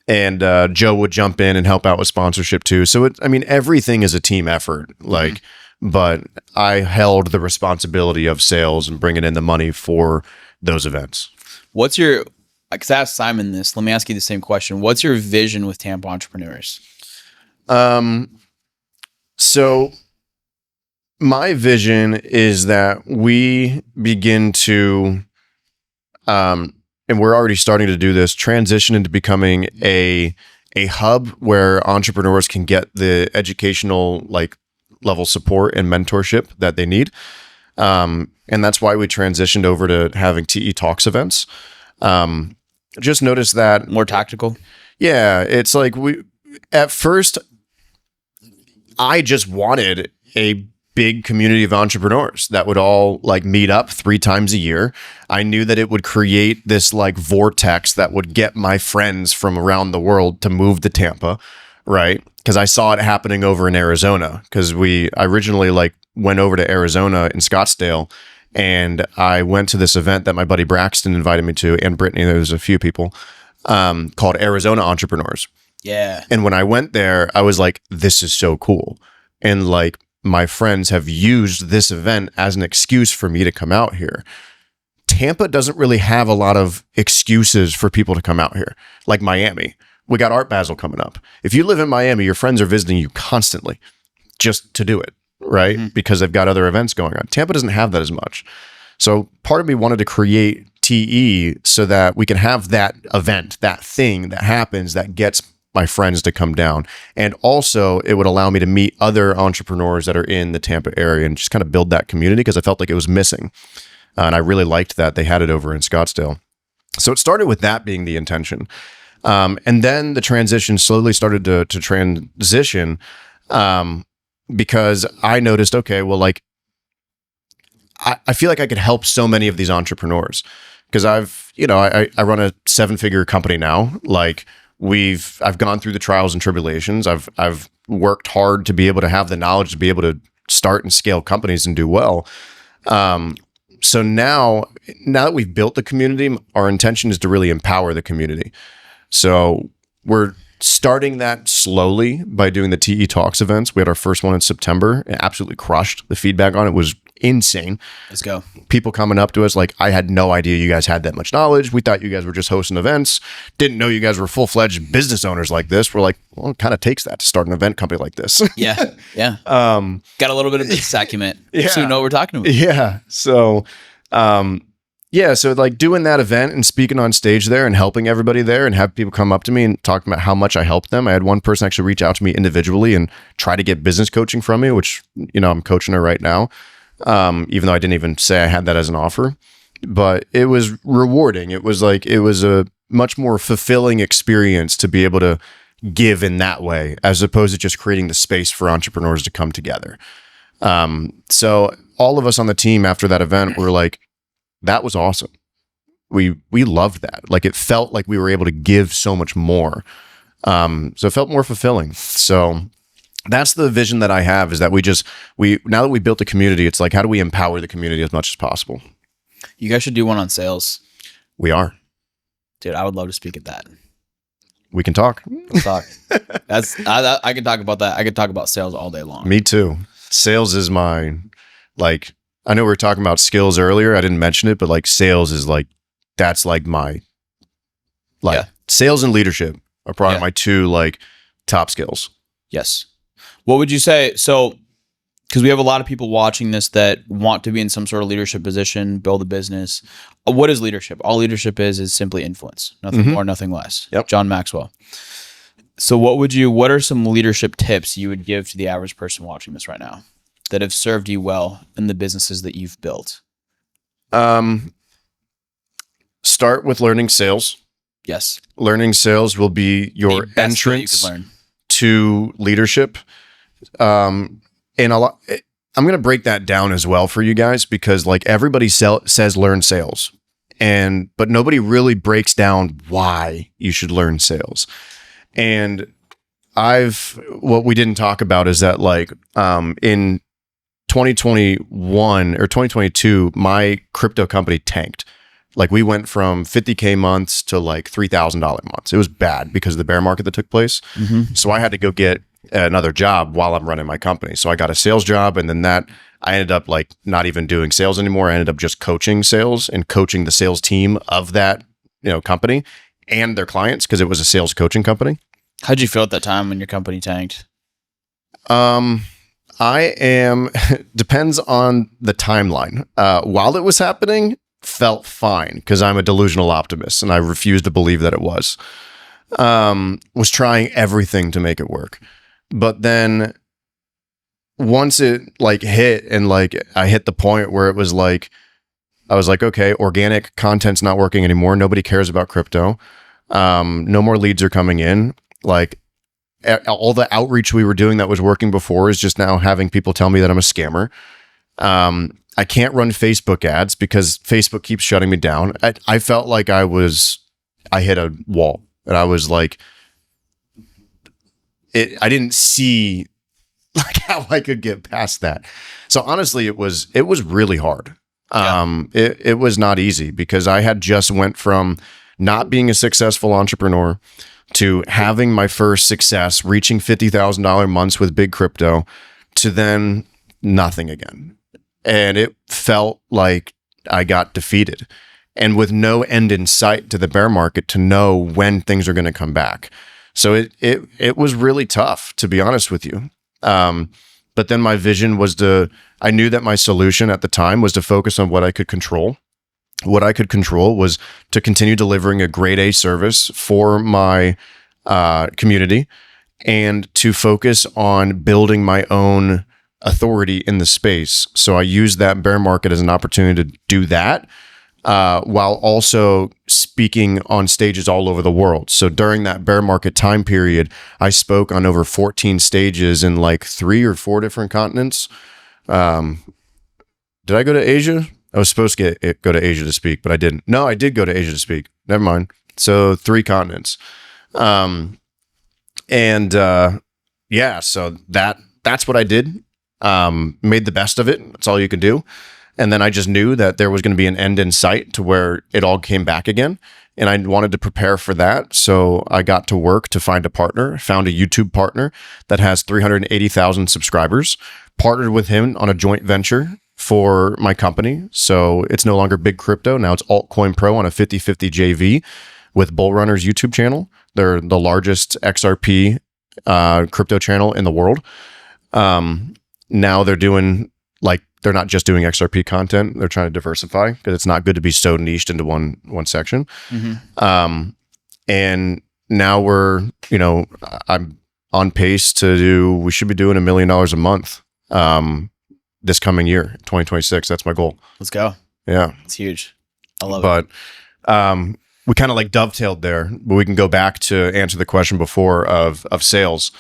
And Joe would jump in and help out with sponsorship too. So everything is a team effort. Like, but I held the responsibility of sales and bringing in the money for those events. Because I asked Simon this, let me ask you the same question. What's your vision with Tampa Entrepreneurs? So my vision is that we begin to, and we're already starting to do this, transition into becoming a hub where entrepreneurs can get the educational level support and mentorship that they need. And that's why we transitioned over to having TE Talks events. Just notice that more tactical. Yeah. It's like at first I just wanted a big community of entrepreneurs that would all meet up 3 times a year. I knew that it would create this vortex that would get my friends from around the world to move to Tampa, right? Because I saw it happening over in Arizona, because I originally went over to Arizona in Scottsdale, and I went to this event that my buddy Braxton invited me to, and Brittany, there's a few people, called Arizona Entrepreneurs. Yeah. And when I went there, I was like, this is so cool. And my friends have used this event as an excuse for me to come out here. Tampa doesn't really have a lot of excuses for people to come out here, like Miami. We got Art Basel coming up. If you live in Miami, your friends are visiting you constantly just to do it, right? Mm-hmm. Because they've got other events going on. Tampa doesn't have that as much. So part of me wanted to create TE so that we can have that event, that thing that happens that gets my friends to come down. And also it would allow me to meet other entrepreneurs that are in the Tampa area and just kind of build that community, because I felt like it was missing. And I really liked that they had it over in Scottsdale. So it started with that being the intention. And then the transition slowly started to transition because I noticed, okay, well, like, I feel like I could help so many of these entrepreneurs because I run a 7-figure company now. Like I've gone through the trials and tribulations. I've worked hard to be able to have the knowledge to be able to start and scale companies and do well. So now that we've built the community, our intention is to really empower the community. So we're starting that slowly by doing the TE Talks events. We had our first one in September. It absolutely crushed. The feedback on it was insane. Let's go. People coming up to us like, I had no idea you guys had that much knowledge. We thought you guys were just hosting events. Didn't know you guys were full-fledged business owners like this. We're like, well, it kind of takes that to start an event company like this. Yeah. Yeah. Got a little bit of business acumen. Yeah. So you know what we're talking about. Yeah. So, so like doing that event and speaking on stage there and helping everybody there and have people come up to me and talk about how much I helped them. I had one person actually reach out to me individually and try to get business coaching from me, which, I'm coaching her right now. Even though I didn't even say I had that as an offer, but it was rewarding. It was a much more fulfilling experience to be able to give in that way, as opposed to just creating the space for entrepreneurs to come together. So all of us on the team after that event were like, that was awesome. We loved that. Like it felt like we were able to give so much more. So it felt more fulfilling. So that's the vision that I have, is that now that we built a community, it's like, how do we empower the community as much as possible? You guys should do one on sales. We are. Dude, I would love to speak at that. We can talk. Let's talk. I can talk about that. I could talk about sales all day long. Me too. Sales is I know we were talking about skills earlier. I didn't mention it, but like sales is like, that's like sales and leadership are probably my two like top skills. Yes. What would you say? So, because we have a lot of people watching this that want to be in some sort of leadership position, build a business. What is leadership? All leadership is simply influence. Nothing more, nothing less. Yep. John Maxwell. So what are some leadership tips you would give to the average person watching this right now that have served you well in the businesses that you've built? Start with learning sales. Yes. Learning sales will be your entrance to leadership. And I'm going to break that down as well for you guys, because like everybody says learn sales, but nobody really breaks down why you should learn sales. And what we didn't talk about is that like in 2021 or 2022, my crypto company tanked. Like we went from 50K months to like $3,000 months. It was bad because of the bear market that took place. Mm-hmm. So I had to go get another job while I'm running my company. So I got a sales job, and then I ended up like not even doing sales anymore. I ended up just coaching sales and coaching the sales team of that, company and their clients, because it was a sales coaching company. How'd you feel at that time when your company tanked? Depends on the timeline. While it was happening, felt fine because I'm a delusional optimist and I refuse to believe that it was. Was trying everything to make it work. But then once it like hit and like I hit the point where it was like, I was like, okay, organic content's not working anymore. Nobody cares about crypto. No more leads are coming in. Like all the outreach we were doing that was working before is just now having people tell me that I'm a scammer. I can't run Facebook ads because Facebook keeps shutting me down. I felt like I hit a wall, and I was like, I didn't see like how I could get past that. So honestly, it was really hard. Yeah. It was not easy because I had just went from not being a successful entrepreneur to having my first success, reaching $50,000 months with big crypto, to then nothing again. And it felt like I got defeated, and with no end in sight to the bear market to know when things are going to come back. So it was really tough, to be honest with you. But then my vision was I knew that my solution at the time was to focus on what I could control. What I could control was to continue delivering a grade A service for my community, and to focus on building my own authority in the space. So I used that bear market as an opportunity to do that. while also speaking on stages all over the world. So during that bear market time period, I spoke on over 14 stages in like 3 or 4 different continents. Did I go to Asia? I was supposed to go to Asia to speak, but I didn't. No, I did go to Asia to speak. Never mind. So 3 continents. Yeah, so that's what I did. Made the best of it. That's all you can do. And then I just knew that there was going to be an end in sight to where it all came back again. And I wanted to prepare for that. So I got to work to find a partner, found a YouTube partner that has 380,000 subscribers, partnered with him on a joint venture for my company. So it's no longer Big Crypto. Now it's Altcoin Pro on a 50-50 JV with Bull Runner's YouTube channel. They're the largest XRP crypto channel in the world. Now they're doing they're not just doing XRP content. They're trying to diversify because it's not good to be so niched into one section. Mm-hmm. And now I'm on pace we should be doing $1 million a month this coming year, 2026. That's my goal. Let's go. Yeah. It's huge. I love it. But we kind of dovetailed there, but we can go back to answer the question before of sales.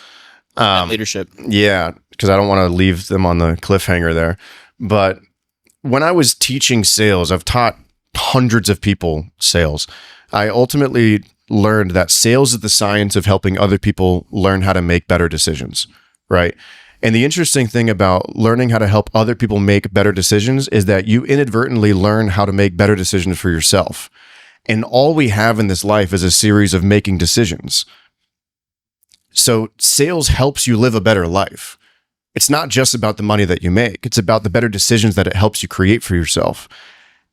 Leadership. Yeah, because I don't want to leave them on the cliffhanger there. But when I was teaching sales, I've taught hundreds of people sales. I ultimately learned that sales is the science of helping other people learn how to make better decisions, right? And the interesting thing about learning how to help other people make better decisions is that you inadvertently learn how to make better decisions for yourself. And all we have in this life is a series of making decisions. So sales helps you live a better life. It's not just about the money that you make. It's about the better decisions that it helps you create for yourself.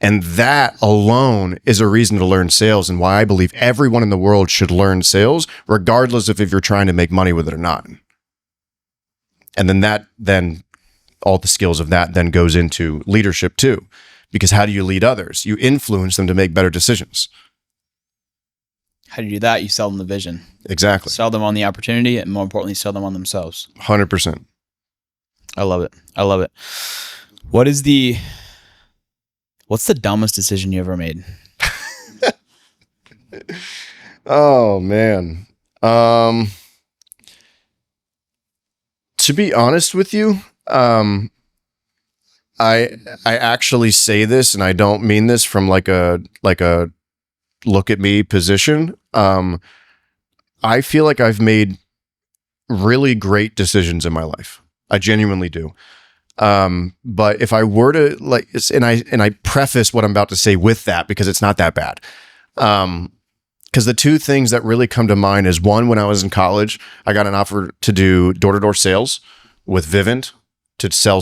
And that alone is a reason to learn sales and why I believe everyone in the world should learn sales, regardless of if you're trying to make money with it or not. And then all the skills of that then goes into leadership too. Because how do you lead others? You influence them to make better decisions. How do you do that? You sell them the vision. Exactly. Sell them on the opportunity, and more importantly, sell them on themselves. 100%. I love it. I love it. What's the dumbest decision you ever made? Oh man. To be honest with you, I actually say this, and I don't mean this from like a look at me position. I feel like I've made really great decisions in my life. I genuinely do. But if I were to and I preface what I'm about to say with that because it's not that bad. Because the 2 things that really come to mind is one, when I was in college, I got an offer to do door-to-door sales with Vivint to sell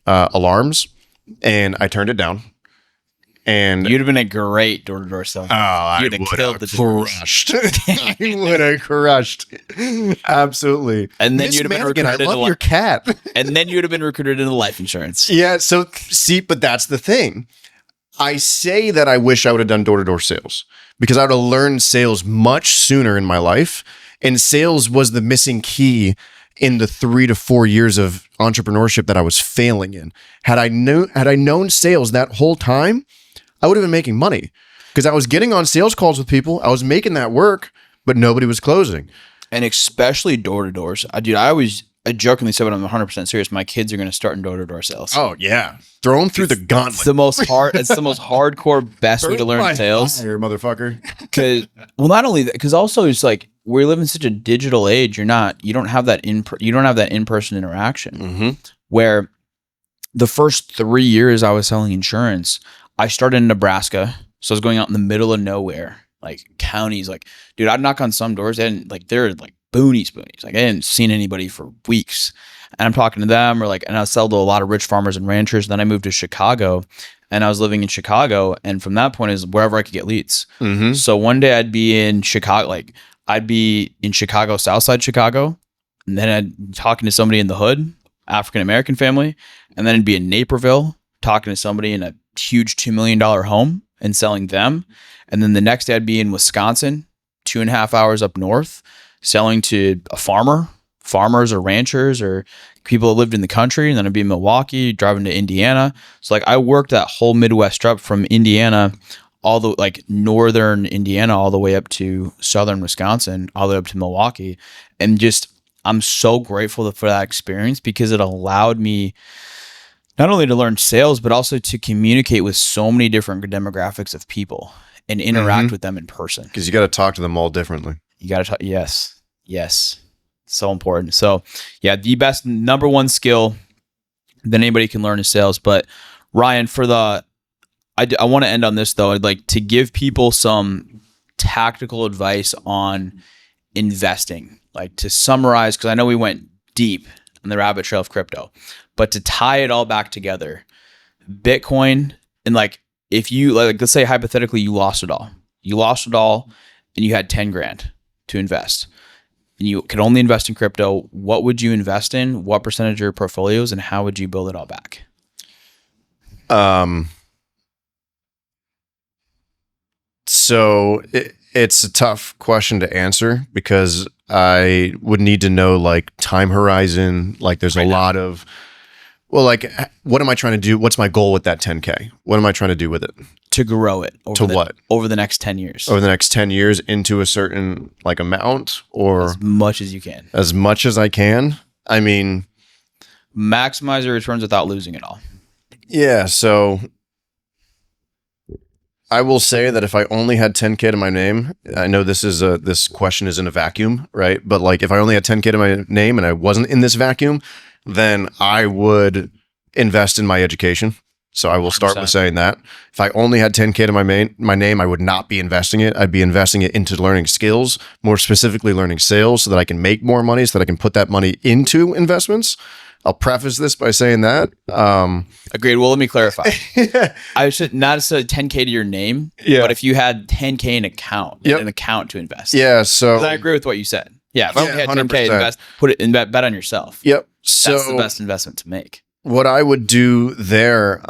alarms, and I turned it down. And you'd have been a great door-to-door seller. Oh, you'd have killed the crushed. I would have crushed. Absolutely. And then you'd have been recruited. I love your cat. And then you'd have been recruited into life insurance. Yeah. So but that's the thing. I say that I wish I would have done door-to-door sales because I would have learned sales much sooner in my life. And sales was the missing key in the 3 to 4 years of entrepreneurship that I was failing in. Had I known sales that whole time, I would have been making money because I was getting on sales calls with people. I was making that work, but nobody was closing. And especially door-to-doors. I jokingly said, but I'm 100% serious. My kids are going to start in door-to-door sales. Oh yeah. Throw them through the gauntlet. It's the most hardcore, best way to learn sales. Here, motherfucker. Not only that, because also it's like we live in such a digital age. You don't have that in-person interaction. Mm-hmm. Where the first 3 years I was selling insurance, I started in Nebraska, so I was going out in the middle of nowhere, like counties. Like, dude, I'd knock on some doors and they're like boonies. Like I hadn't seen anybody for weeks, and I'm talking to them and I sell to a lot of rich farmers and ranchers. Then I moved to Chicago, and I was living in Chicago, and from that point is wherever I could get leads. Mm-hmm. So one day I'd be in Chicago, Southside Chicago, and then I'd be talking to somebody in the hood, African American family, and then I'd be in Naperville talking to somebody in a huge $2 million home and selling them. And then the next day I'd be in Wisconsin, 2.5 hours up north, selling to a farmer farmers or ranchers or people that lived in the country, and then I'd be in Milwaukee, driving to Indiana. So like I worked that whole Midwest trip from Indiana, all the like northern Indiana, all the way up to southern Wisconsin, all the way up to Milwaukee. And just, I'm so grateful for that experience because it allowed me not only to learn sales, but also to communicate with so many different demographics of people and interact with them in person. Because you got to talk to them all differently. You got to talk. Yes. So important. So yeah, the best number one skill that anybody can learn is sales. But Ryan, I want to end on this though. I'd like to give people some tactical advice on investing, like to summarize, because I know we went deep in the rabbit trail of crypto, but to tie it all back together, Bitcoin, and like, if you like, let's say hypothetically you lost it all and you had 10 grand to invest and you could only invest in crypto, what would you invest in? What percentage of your portfolios, and how would you build it all back? So it's a tough question to answer because I would need to know like time horizon. Like there's a lot of, well, like what am I trying to do? What's my goal with that 10K? What am I trying to do with it? To grow it. Over the next 10 years. Over the next 10 years into a certain like amount, or as much as you can. As much as I can. I mean, maximize your returns without losing it all. Yeah. So I will say that if I only had 10K to my name, I know this question is in a vacuum, right? But like if I only had 10K to my name and I wasn't in this vacuum, then I would invest in my education. So I will start 100%. With saying that if I only had 10K to my name, I would not be investing it. I'd be investing it into learning skills, more specifically learning sales, so that I can make more money, so that I can put that money into investments. I'll preface this by saying that. Agreed. Well, let me clarify. I should not say 10K to your name, but if you had 10K in an account to invest. Yeah. So I agree with what you said. Yeah. If I only had 10K, invest, put it in bet on yourself. Yep. That's the best investment to make. What I would do there,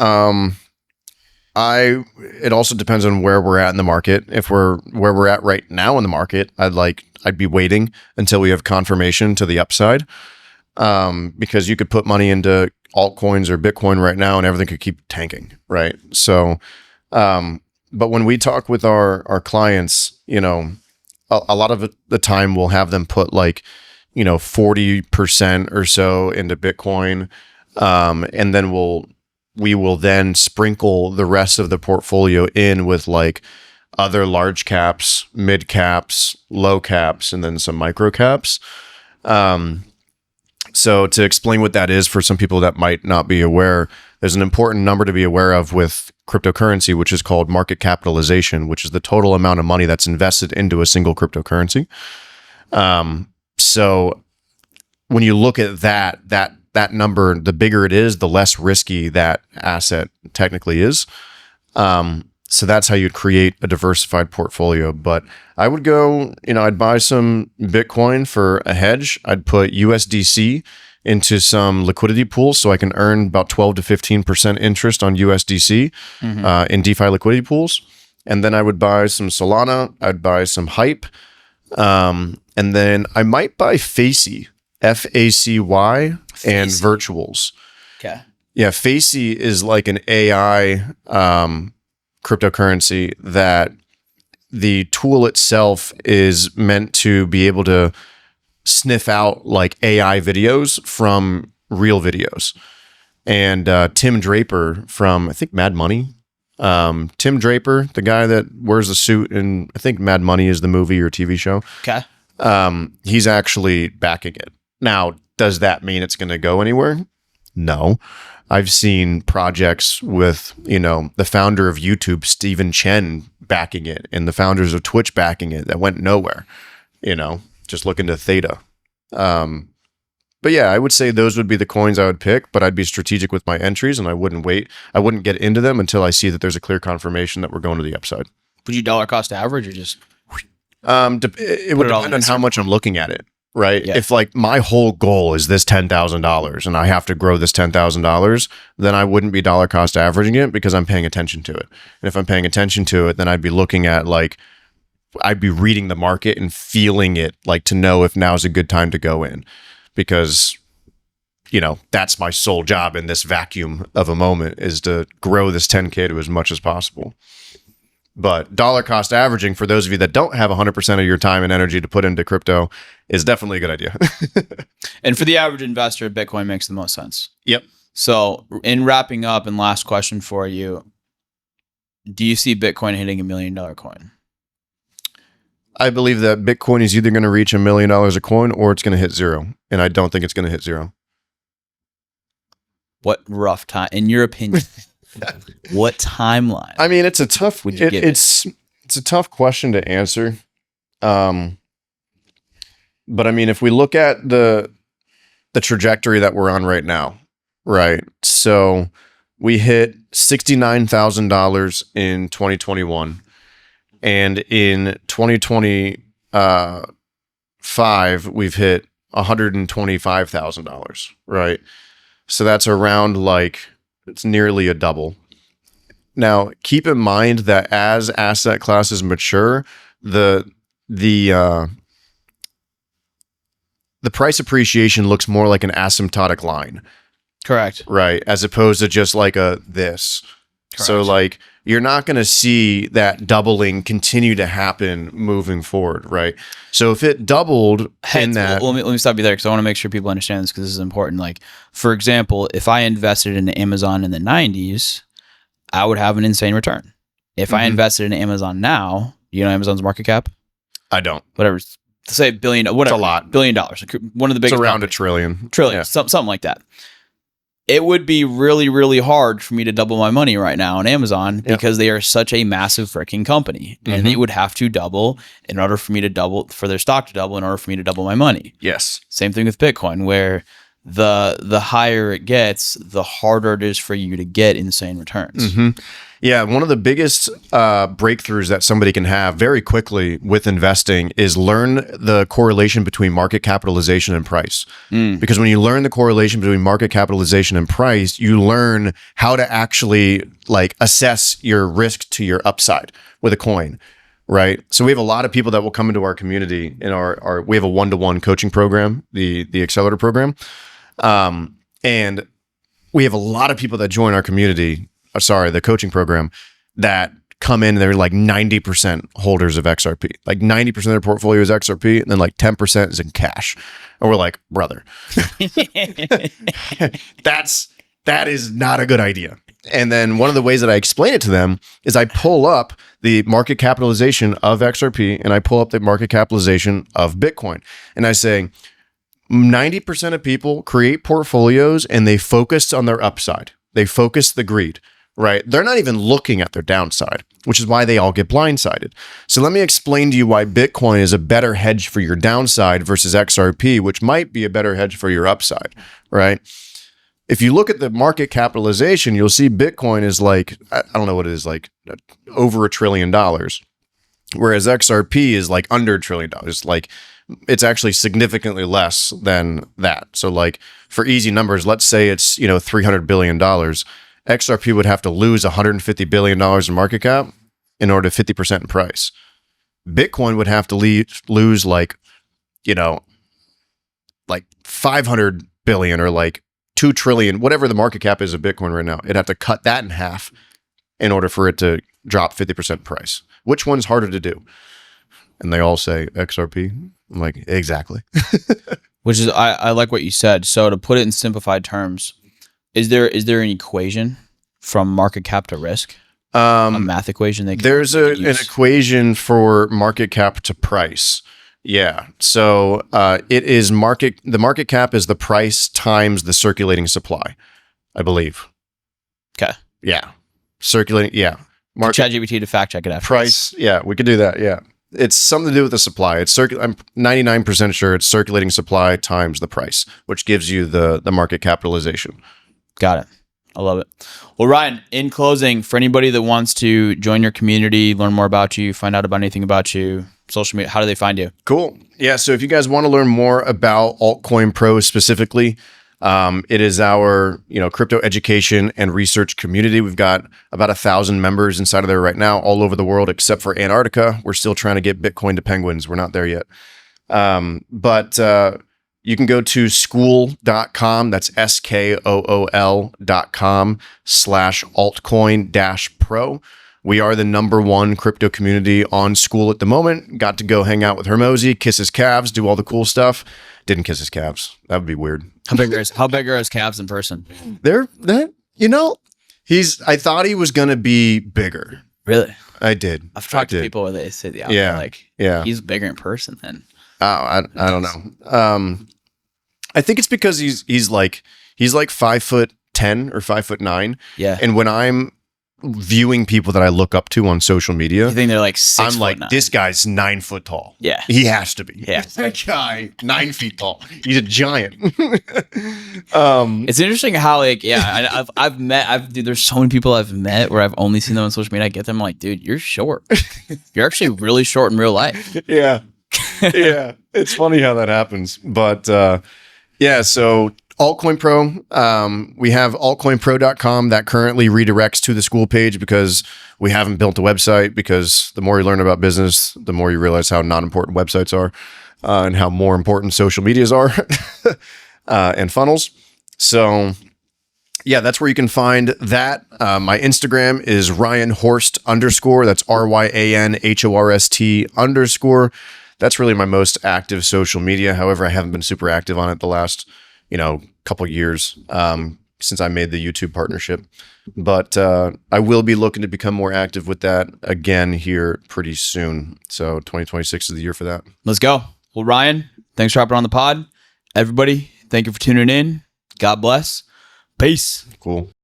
it also depends on where we're at in the market. If we're where we're at right now in the market, I'd be waiting until we have confirmation to the upside. Because you could put money into altcoins or Bitcoin right now and everything could keep tanking, right? So, but when we talk with our clients, you know, a lot of the time we'll have them put like, you know, 40% or so into Bitcoin. And then we will then sprinkle the rest of the portfolio in with like other large caps, mid caps, low caps, and then some micro caps. So to explain what that is for some people that might not be aware, there's an important number to be aware of with cryptocurrency, which is called market capitalization, which is the total amount of money that's invested into a single cryptocurrency. So when you look at that number, the bigger it is, the less risky that asset technically is. So that's how you'd create a diversified portfolio. But I would go, you know, I'd buy some Bitcoin for a hedge. I'd put USDC into some liquidity pools so I can earn about 12 to 15% interest on USDC in DeFi liquidity pools. And then I would buy some Solana. I'd buy some Hype. And then I might buy Facey, FACY, and Virtuals. Okay. Yeah, Facey is like an AI cryptocurrency that the tool itself is meant to be able to sniff out like AI videos from real videos. And Tim Draper from, I think, Mad Money. Tim Draper, the guy that wears the suit in, I think, Mad Money is the movie or TV show. Okay. He's actually backing it. Now, does that mean it's going to go anywhere? No. I've seen projects with, you know, the founder of YouTube, Stephen Chen, backing it, and the founders of Twitch backing it that went nowhere, you know, just look into Theta. But yeah, I would say those would be the coins I would pick, but I'd be strategic with my entries and I wouldn't wait. I wouldn't get into them until I see that there's a clear confirmation that we're going to the upside. Would you dollar cost average or just? It would depend on how much I'm looking at it. Right. Yeah. If like my whole goal is this $10,000 and I have to grow this $10,000, then I wouldn't be dollar cost averaging it because I'm paying attention to it. And if I'm paying attention to it, then I'd be looking at like, I'd be reading the market and feeling it like to know if now's a good time to go in. because, that's my sole job in this vacuum of a moment, is to grow this 10K to as much as possible. But dollar cost averaging, for those of you that don't have 100% of your time and energy to put into crypto, is definitely a good idea. And for the average investor, Bitcoin makes the most sense. Yep. So in wrapping up, and last question for you, do you see Bitcoin hitting $1 million coin? I believe that Bitcoin is either going to reach $1 million a coin or it's going to hit zero. And I don't think it's going to hit zero. What rough time, in your opinion? What timeline? I mean, it's a tough. Would you give it's a tough question to answer. But I mean, if we look at the trajectory that we're on right now, right? So we hit $69,000 in 2021, and in 2025 we've hit $125,000, right? So that's around it's nearly a double. Now, keep in mind that as asset classes mature, the price appreciation looks more like an asymptotic line. Correct. Right. As opposed to just like this. Correct. So you're not going to see that doubling continue to happen moving forward. Right. So if it doubled in that. Let me stop you there, because I want to make sure people understand this, because this is important. For example, if I invested in Amazon in the 90s, I would have an insane return. If I invested in Amazon now, Amazon's market cap? I don't. Whatever. Say $1 billion, whatever. It's a lot. $1 billion. One of the biggest. It's around $1 trillion. Trillion, yeah. Something like that. It would be really, really hard for me to double my money right now on Amazon, because they are such a massive freaking company, and they would have to double in order for me to double, for their stock to double in order for me to double my money. Yes. Same thing with Bitcoin, where the higher it gets, the harder it is for you to get insane returns. Yeah, one of the biggest breakthroughs that somebody can have very quickly with investing is learn the correlation between market capitalization and price. Because when you learn the correlation between market capitalization and price, you learn how to actually assess your risk to your upside with a coin. Right. So we have a lot of people that will come into our community in we have a 1-to-1 coaching program, the Accelerator program. And we have a lot of people that join our community, the coaching program, that come in and they're 90% holders of XRP. 90% of their portfolio is XRP, and then 10% is in cash. And we're like, brother, that is not a good idea. And then one of the ways that I explain it to them is I pull up the market capitalization of XRP and I pull up the market capitalization of Bitcoin. And I say, 90% of people create portfolios and they focus on their upside. They focus the greed, right? They're not even looking at their downside, which is why they all get blindsided. So let me explain to you why Bitcoin is a better hedge for your downside versus XRP, which might be a better hedge for your upside, right? If you look at the market capitalization, you'll see Bitcoin is I don't know what it is, over $1 trillion, whereas XRP is under $1 trillion. It's actually significantly less than that. So for easy numbers, let's say it's, $300 billion. XRP would have to lose $150 billion in market cap in order to 50% in price. Bitcoin would have to lose 500 billion or 2 trillion, whatever the market cap is of Bitcoin right now. It'd have to cut that in half in order for it to drop 50% price. Which one's harder to do? And they all say XRP. I'm like, exactly. Which is, I like what you said. So to put it in simplified terms, is there an equation from market cap to risk? A math equation? There's an equation for market cap to price. Yeah. So it is the market cap is the price times the circulating supply, I believe. Okay. Yeah. Circulating. Yeah. ChatGPT to fact check it after. Price. Yeah. We could do that. Yeah. It's something to do with the supply. I'm 99% sure it's circulating supply times the price, which gives you the market capitalization. Got it. I love it. Well, Ryan, in closing, for anybody that wants to join your community, learn more about you, find out about anything about you, social media, how do they find you? Cool. Yeah. So if you guys want to learn more about Altcoin Pro specifically, it is our, crypto education and research community. We've got about 1,000 members inside of there right now, all over the world, except for Antarctica. We're still trying to get Bitcoin to penguins. We're not there yet. But You can go to skool.com. That's skool.com/altcoin-pro. We are the #1 crypto community on Skool at the moment. Got to go hang out with Hermosi, kiss his calves, do all the cool stuff. Didn't kiss his calves. That would be weird. How big are his calves in person? I thought he was going to be bigger. Really? I did. I've talked to people where they say, he's bigger in person than. I don't know. I think it's because he's like 5'10" or 5'9". Yeah. And when I'm viewing people that I look up to on social media, You think they're like 6 I'm foot like, nine. this guy's 9 foot tall. Yeah. He has to be. Yeah. That guy, 9 feet tall. He's a giant. It's interesting how there's so many people I've met where I've only seen them on social media. I get them, I'm like, dude, you're short. You're actually really short in real life. Yeah. Yeah. It's funny how that happens. But so Altcoin Pro, we have altcoinpro.com that currently redirects to the Skool page because we haven't built a website, because the more you learn about business, the more you realize how not important websites are and how more important social medias are and funnels. So yeah, that's where you can find that. My Instagram is RyanHorst_. That's RyanHorst_. That's really my most active social media. However, I haven't been super active on it the last couple years since I made the YouTube partnership. But I will be looking to become more active with that again here pretty soon. So 2026 is the year for that. Let's go. Well, Ryan, thanks for hopping on the pod. Everybody, thank you for tuning in. God bless. Peace. Cool.